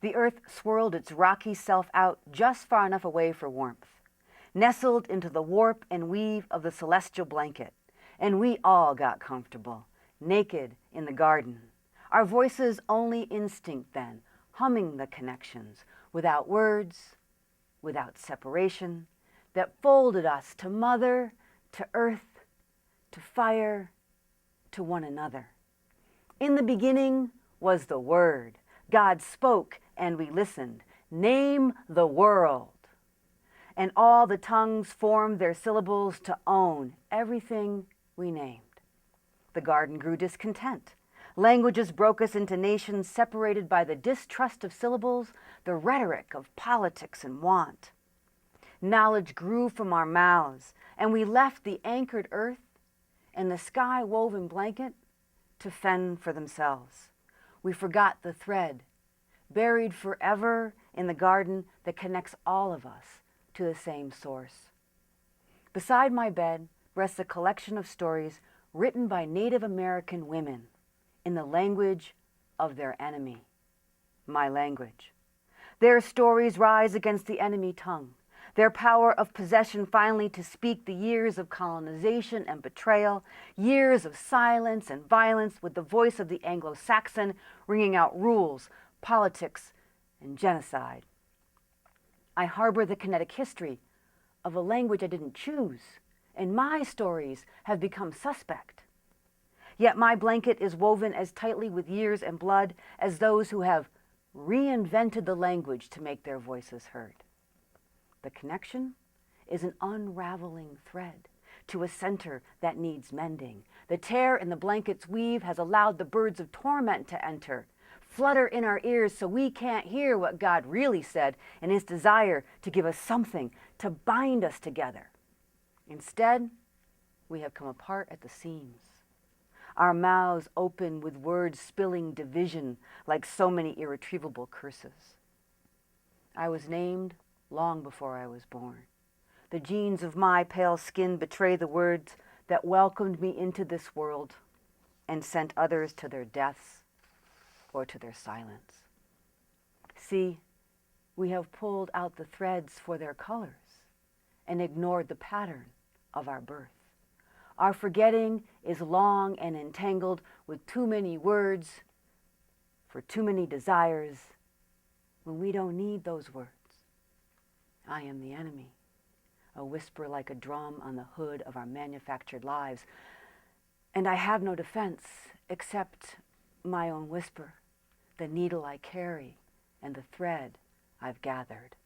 The earth swirled its rocky self out just far enough away for warmth, nestled into the warp and weave of the celestial blanket, and we all got comfortable, naked in the garden, our voices only instinct then, humming the connections, without words, without separation, that folded us to mother, to earth, to fire, to one another. In the beginning was the Word. God spoke and we listened. Name the world. And all the tongues formed their syllables to own everything we named. The garden grew discontent. Languages broke us into nations separated by the distrust of syllables, the rhetoric of politics and want. Knowledge grew from our mouths, and we left the anchored earth and the sky-woven blanket to fend for themselves. We forgot the thread, buried forever in the garden that connects all of us to the same source. Beside my bed rests a collection of stories written by Native American women in the language of their enemy, my language. Their stories rise against the enemy tongue, their power of possession finally to speak the years of colonization and betrayal, years of silence and violence with the voice of the Anglo-Saxon ringing out rules, politics, and genocide. I harbor the kinetic history of a language I didn't choose, and my stories have become suspect. Yet my blanket is woven as tightly with years and blood as those who have reinvented the language to make their voices heard. The connection is an unraveling thread to a center that needs mending. The tear in the blanket's weave has allowed the birds of torment to enter, flutter in our ears so we can't hear what God really said in his desire to give us something to bind us together. Instead, we have come apart at the seams. Our mouths open with words spilling division like so many irretrievable curses. I was named long before I was born. The genes of my pale skin betray the words that welcomed me into this world and sent others to their deaths or to their silence. See, we have pulled out the threads for their colors and ignored the pattern of our birth. Our forgetting is long and entangled with too many words for too many desires when we don't need those words. I am the enemy, a whisper like a drum on the hood of our manufactured lives. And I have no defense except my own whisper, the needle I carry, and the thread I've gathered.